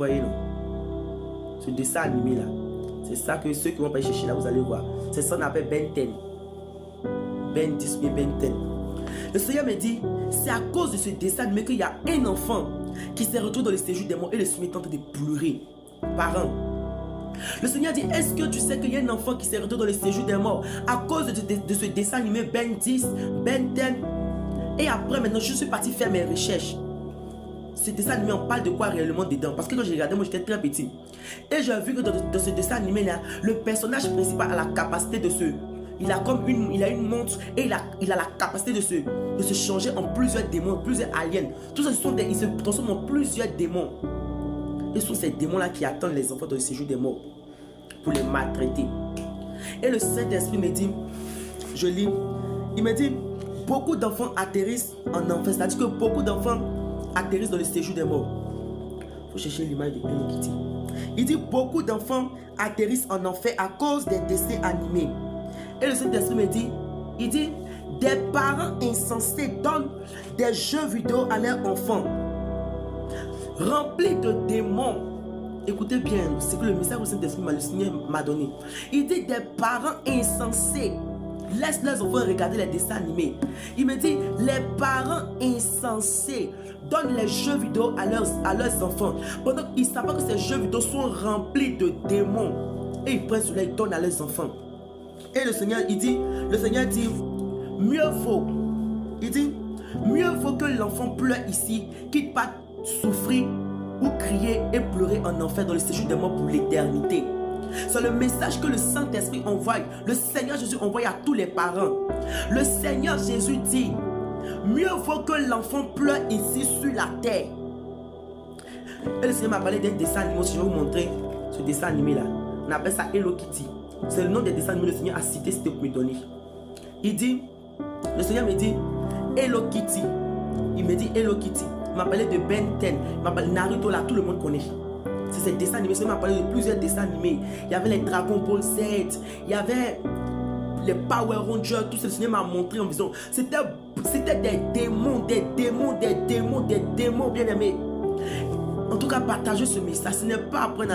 voyez, non? Ce dessin animé là. C'est ça que ceux qui vont pas y chercher là, vous allez voir. C'est ça qu'on appelle Ben 10. Ben 10 ou Ben 10. Le Seigneur me dit, c'est à cause de ce dessin animé qu'il y a un enfant qui s'est retrouvé dans le séjour des morts et le Seigneur est en train de pleurer. Parents. Le Seigneur dit, est-ce que tu sais qu'il y a un enfant qui s'est retrouvé dans le séjour des morts à cause de ce dessin animé Ben 10, Ben 10? Et après, maintenant, je suis parti faire mes recherches. Ce dessin animé, on parle de quoi réellement dedans? Parce que quand j'ai regardé, moi j'étais très petit. Et j'ai vu que dans ce dessin animé là, le personnage principal a la capacité de se... Il a une montre et il a la capacité de se changer en plusieurs démons, plusieurs aliens. Tout ça, ils se transforment en plusieurs démons. Et ce sont ces démons-là qui attendent les enfants dans le séjour des morts pour les maltraiter. Et le Saint-Esprit me dit, je lis, il me dit, beaucoup d'enfants atterrissent en enfer. C'est-à-dire que beaucoup d'enfants atterrissent dans le séjour des morts. Il faut chercher l'image de Hello Kitty. Il dit, beaucoup d'enfants atterrissent en enfer à cause des dessins animés. Et le Saint-Esprit me dit, il dit, des parents insensés donnent des jeux vidéo à leurs enfants remplis de démons. Écoutez bien, c'est que le message que le Saint-Esprit m'a donné. Il dit, des parents insensés laissent leurs enfants regarder les dessins animés. Il me dit, les parents insensés donnent les jeux vidéo à leurs enfants pendant qu'ils ne savent pas que ces jeux vidéo sont remplis de démons. Et ils prennent cela, ils donnent à leurs enfants. Et le Seigneur dit, mieux vaut, il dit, mieux vaut que l'enfant pleure ici, qu'il parte souffrir ou crier et pleurer en enfer dans le séjour des morts pour l'éternité. C'est le message que le Saint-Esprit envoie, le Seigneur Jésus envoie à tous les parents. Le Seigneur Jésus dit, mieux vaut que l'enfant pleure ici sur la terre. Et le Seigneur m'a parlé d'un dessin animé, si je vais vous montrer ce dessin animé là. On appelle ça Hello Kitty. C'est le nom des dessins animés que le Seigneur a cité, c'était pour me donner. Il dit, le Seigneur me dit, Hello Kitty. Il me dit Hello Kitty. Il m'a parlé de Ben 10. Il m'a parlé de Naruto, là, tout le monde connaît. C'est ces dessins animés. Le Seigneur m'a parlé de plusieurs dessins animés. Il y avait les Dragon Ball Z. Il y avait les Power Rangers. Tout ce que le Seigneur m'a montré en vision. C'était des démons, bien aimés. En tout cas, partagez ce message. Ce n'est pas apprendre à